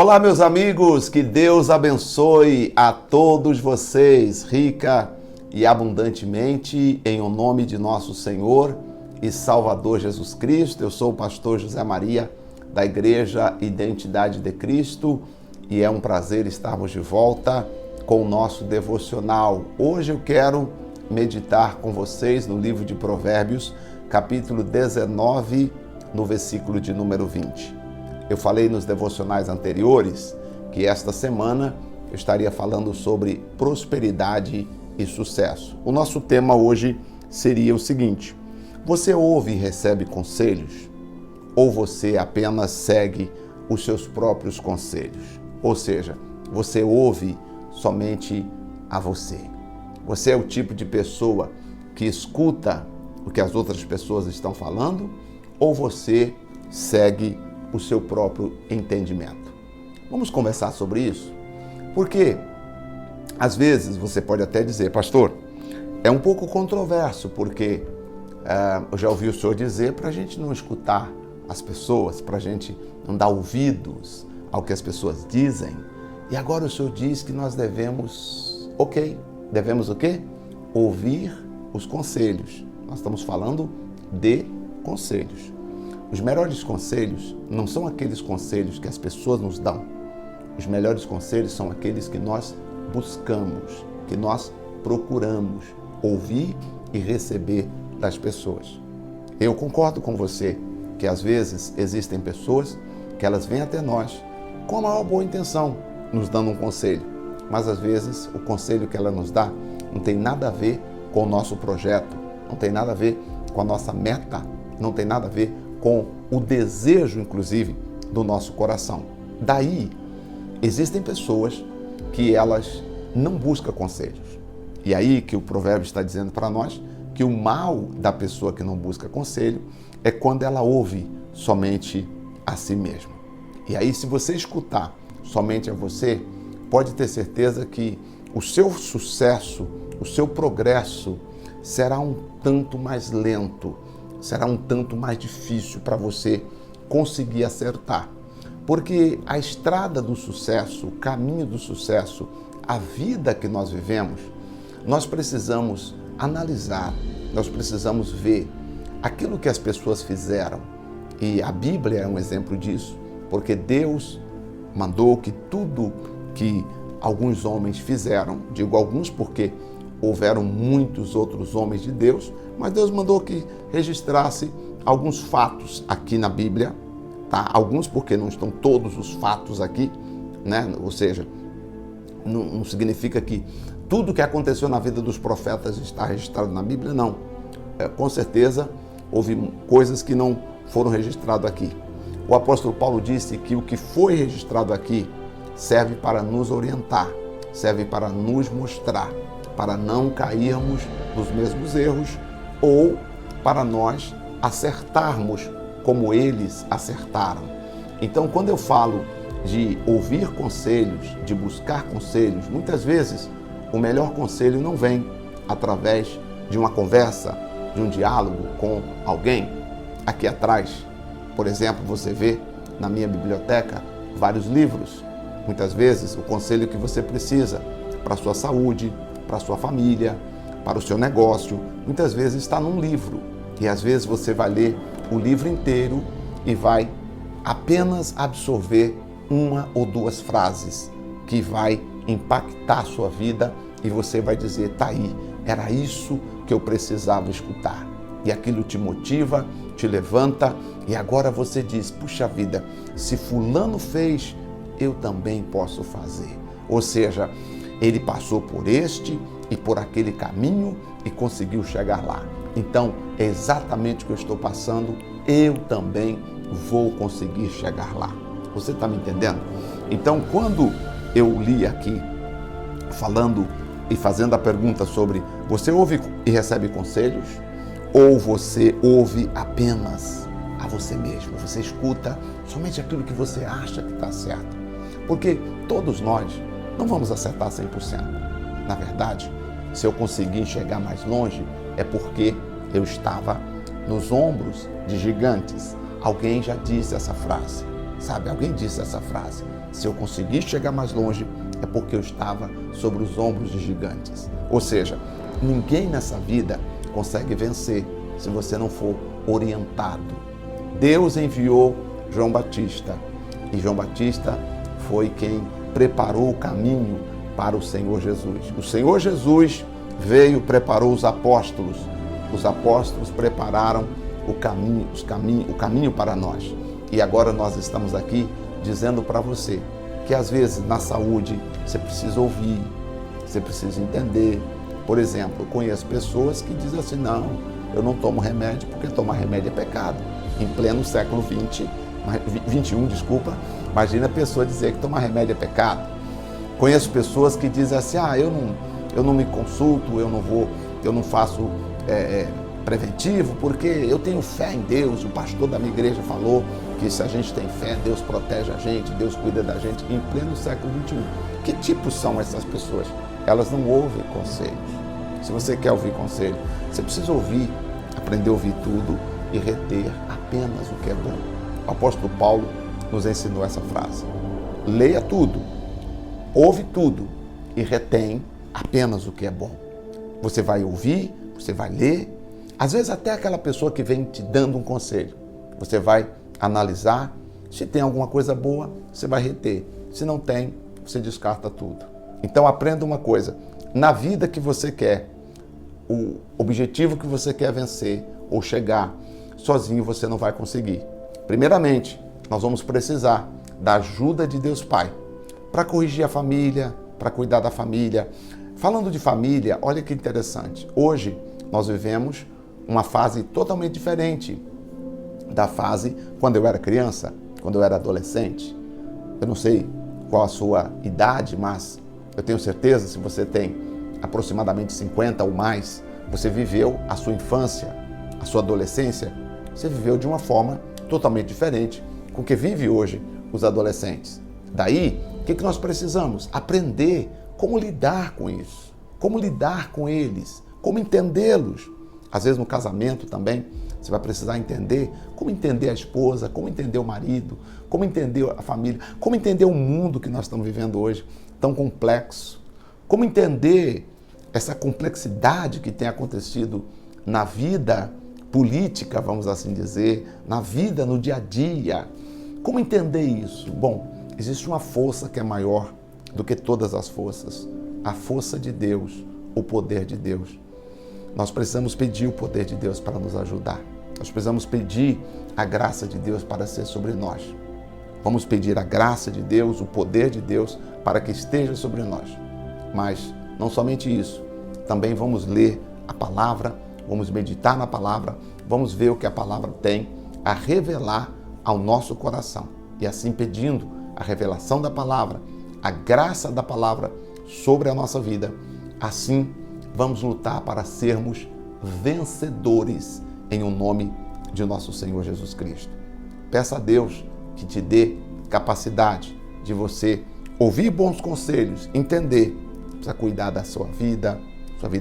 Olá, meus amigos, que Deus abençoe a todos vocês, rica e abundantemente, em o nome de nosso Senhor e Salvador Jesus Cristo. Eu sou o pastor José Maria, da Igreja Identidade de Cristo, e é um prazer estarmos de volta com o nosso devocional. Hoje eu quero meditar com vocês no livro de Provérbios, capítulo 19, no versículo de número 20. Eu falei nos devocionais anteriores que esta semana eu estaria falando sobre prosperidade e sucesso. O nosso tema hoje seria o seguinte: você ouve e recebe conselhos ou você apenas segue os seus próprios conselhos? Ou seja, você ouve somente a você. Você é o tipo de pessoa que escuta o que as outras pessoas estão falando ou você segue o seu próprio entendimento? Vamos conversar sobre isso? Porque, às vezes, você pode até dizer, pastor, é um pouco controverso, porque eu já ouvi o senhor dizer para a gente não escutar as pessoas, para a gente não dar ouvidos ao que as pessoas dizem, e agora o senhor diz que nós devemos o quê? Ouvir os conselhos. Nós estamos falando de conselhos. Os melhores conselhos não são aqueles conselhos que as pessoas nos dão. Os melhores conselhos são aqueles que nós buscamos, que nós procuramos ouvir e receber das pessoas. Eu concordo com você que às vezes existem pessoas que elas vêm até nós com a maior boa intenção, nos dando um conselho, mas às vezes o conselho que ela nos dá não tem nada a ver com o nosso projeto, não tem nada a ver com a nossa meta, não tem nada a ver com o desejo, inclusive, do nosso coração. Daí, existem pessoas que elas não buscam conselhos. E aí que o provérbio está dizendo para nós que o mal da pessoa que não busca conselho é quando ela ouve somente a si mesma. E aí, se você escutar somente a você, pode ter certeza que o seu sucesso, o seu progresso será um tanto mais lento, será um tanto mais difícil para você conseguir acertar. Porque a estrada do sucesso, o caminho do sucesso, a vida que nós vivemos, nós precisamos analisar, nós precisamos ver aquilo que as pessoas fizeram. E a Bíblia é um exemplo disso, porque Deus mandou que tudo que alguns homens fizeram, digo alguns porque houveram muitos outros homens de Deus, mas Deus mandou que registrasse alguns fatos aqui na Bíblia, tá? Alguns porque não estão todos os fatos aqui, né? Ou seja, não significa que tudo que aconteceu na vida dos profetas está registrado na Bíblia, não. Com certeza houve coisas que não foram registradas aqui. O apóstolo Paulo disse que o que foi registrado aqui serve para nos orientar, serve para nos mostrar, para não cairmos nos mesmos erros ou para nós acertarmos como eles acertaram. Então, quando eu falo de ouvir conselhos, de buscar conselhos, muitas vezes o melhor conselho não vem através de uma conversa, de um diálogo com alguém. Aqui atrás, por exemplo, você vê na minha biblioteca vários livros. Muitas vezes o conselho que você precisa para a sua saúde, para a sua família, para o seu negócio, muitas vezes está num livro. E às vezes você vai ler o livro inteiro e vai apenas absorver uma ou duas frases que vai impactar a sua vida e você vai dizer, tá aí, era isso que eu precisava escutar. E aquilo te motiva, te levanta e agora você diz, puxa vida, se fulano fez, eu também posso fazer. Ou seja, ele passou por este e por aquele caminho e conseguiu chegar lá. Então, é exatamente o que eu estou passando, eu também vou conseguir chegar lá. Você está me entendendo? Então, quando eu li aqui, falando e fazendo a pergunta sobre você ouve e recebe conselhos ou você ouve apenas a você mesmo? Você escuta somente aquilo que você acha que está certo. Porque todos nós não vamos acertar 100%. Na verdade, se eu conseguir chegar mais longe, é porque eu estava nos ombros de gigantes. Alguém já disse essa frase. Sabe, alguém disse essa frase: se eu conseguir chegar mais longe, é porque eu estava sobre os ombros de gigantes. Ou seja, ninguém nessa vida consegue vencer se você não for orientado. Deus enviou João Batista e João Batista foi quem preparou o caminho para o Senhor Jesus. O Senhor Jesus veio, preparou os apóstolos prepararam o caminho para nós. E agora nós estamos aqui dizendo para você que às vezes na saúde você precisa ouvir, você precisa entender. Por exemplo, eu conheço pessoas que dizem assim: não, eu não tomo remédio porque tomar remédio é pecado. Em pleno século 21, imagina a pessoa dizer que tomar remédio é pecado. Conheço pessoas que dizem assim: eu não me consulto, eu não faço preventivo porque eu tenho fé em Deus. O pastor da minha igreja falou que se a gente tem fé, Deus protege a gente, Deus cuida da gente. Em pleno século 21. Que tipos são essas pessoas? Elas não ouvem conselhos. Se você quer ouvir conselho, você precisa ouvir, aprender a ouvir tudo e reter apenas o que é bom. O apóstolo Paulo nos ensinou essa frase: leia tudo, ouve tudo e retém apenas o que é bom. Você vai ouvir, você vai ler, às vezes até aquela pessoa que vem te dando um conselho, você vai analisar, se tem alguma coisa boa, você vai reter, se não tem, você descarta tudo. Então aprenda uma coisa: na vida que você quer, o objetivo que você quer vencer ou chegar, sozinho você não vai conseguir. Primeiramente, nós vamos precisar da ajuda de Deus Pai para corrigir a família, para cuidar da família. Falando de família, olha que interessante. Hoje nós vivemos uma fase totalmente diferente da fase quando eu era criança, quando eu era adolescente. Eu não sei qual a sua idade, mas eu tenho certeza, se você tem aproximadamente 50 ou mais, você viveu a sua infância, a sua adolescência, você viveu de uma forma totalmente diferente com o que vive hoje os adolescentes. Daí, o que nós precisamos? Aprender como lidar com isso, como lidar com eles, como entendê-los. Às vezes no casamento também, você vai precisar entender como entender a esposa, como entender o marido, como entender a família, como entender o mundo que nós estamos vivendo hoje, tão complexo. Como entender essa complexidade que tem acontecido na vida política, vamos assim dizer, na vida, no dia a dia. Como entender isso? Bom, existe uma força que é maior do que todas as forças, a força de Deus, o poder de Deus. Nós precisamos pedir o poder de Deus para nos ajudar. Nós precisamos pedir a graça de Deus para ser sobre nós. Vamos pedir a graça de Deus, o poder de Deus para que esteja sobre nós. Mas não somente isso, também vamos ler a palavra, vamos meditar na palavra, vamos ver o que a palavra tem a revelar ao nosso coração. E assim pedindo a revelação da palavra, a graça da palavra sobre a nossa vida, assim vamos lutar para sermos vencedores em o nome de nosso Senhor Jesus Cristo. Peça a Deus que te dê capacidade de você ouvir bons conselhos, entender, precisa cuidar da sua vida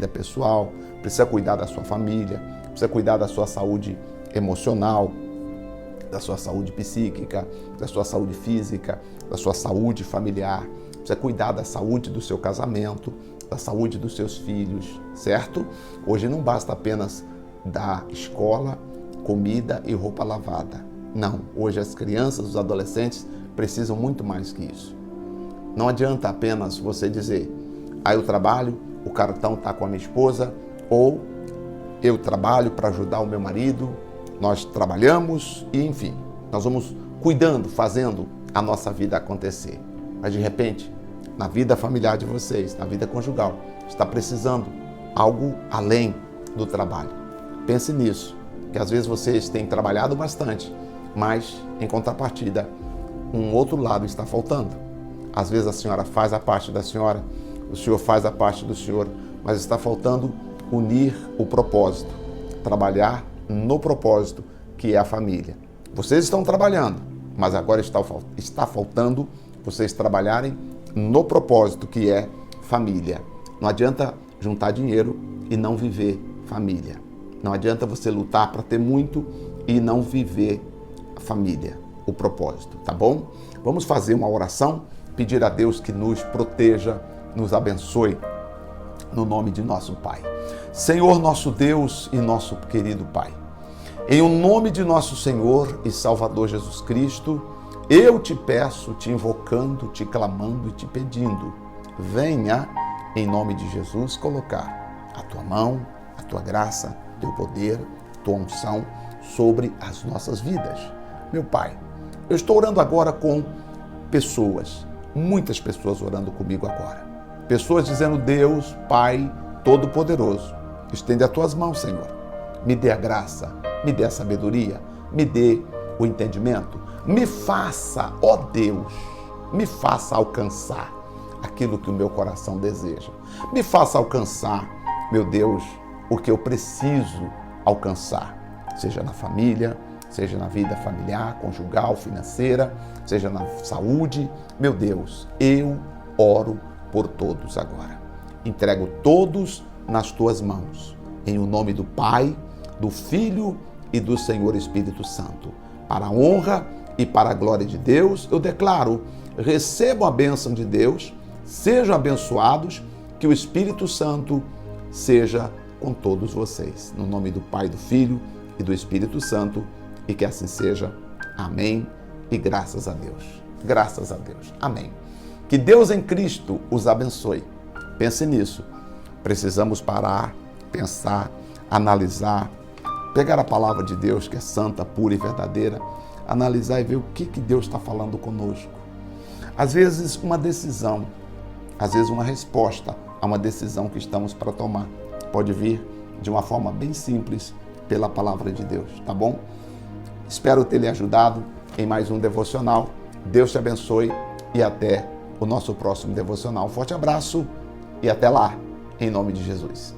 pessoal, precisa cuidar da sua família, precisa cuidar da sua saúde emocional, da sua saúde psíquica, da sua saúde física, da sua saúde familiar, precisa cuidar da saúde do seu casamento, da saúde dos seus filhos, certo? Hoje não basta apenas dar escola, comida e roupa lavada. Não, hoje as crianças, os adolescentes precisam muito mais que isso. Não adianta apenas você dizer: eu trabalho, o cartão está com a minha esposa, ou eu trabalho para ajudar o meu marido, nós trabalhamos e, enfim, nós vamos cuidando, fazendo a nossa vida acontecer. Mas, de repente, na vida familiar de vocês, na vida conjugal, está precisando algo além do trabalho. Pense nisso, que às vezes vocês têm trabalhado bastante, mas, em contrapartida, um outro lado está faltando. Às vezes a senhora faz a parte da senhora, o senhor faz a parte do senhor, mas está faltando unir o propósito, trabalhar no propósito que é a família. Vocês estão trabalhando, mas agora está faltando vocês trabalharem no propósito que é família. Não adianta juntar dinheiro e não viver família. Não adianta você lutar para ter muito e não viver a família. o propósito, tá bom? Vamos fazer uma oração, pedir a Deus que nos proteja, nos abençoe, no nome de nosso Pai. Senhor, nosso Deus e nosso querido Pai, em o nome de nosso Senhor e Salvador Jesus Cristo, eu te peço, te invocando, te clamando e te pedindo, venha, em nome de Jesus, colocar a tua mão, a tua graça, teu poder, tua unção sobre as nossas vidas. Meu Pai, eu estou orando agora com pessoas, muitas pessoas orando comigo agora. Pessoas dizendo, Deus, Pai Todo-Poderoso, estende as tuas mãos, Senhor. Me dê a graça, me dê a sabedoria, me dê o entendimento. Me faça, ó Deus, me faça alcançar aquilo que o meu coração deseja. Me faça alcançar, meu Deus, o que eu preciso alcançar, seja na família, seja na vida familiar, conjugal, financeira, seja na saúde. Meu Deus, eu oro por todos agora. Entrego todos nas tuas mãos, em o nome do Pai, do Filho e do Senhor Espírito Santo. Para a honra e para a glória de Deus, eu declaro, recebam a bênção de Deus, sejam abençoados, que o Espírito Santo seja com todos vocês. No nome do Pai, do Filho e do Espírito Santo, e que assim seja. Amém e graças a Deus. Graças a Deus. Amém. Que Deus em Cristo os abençoe. Pense nisso. Precisamos parar, pensar, analisar, pegar a palavra de Deus, que é santa, pura e verdadeira, analisar e ver o que Deus está falando conosco. Às vezes uma decisão, às vezes uma resposta a uma decisão que estamos para tomar pode vir de uma forma bem simples pela palavra de Deus, tá bom? Espero ter lhe ajudado em mais um devocional. Deus te abençoe e até o nosso próximo devocional. Um forte abraço e até lá, em nome de Jesus.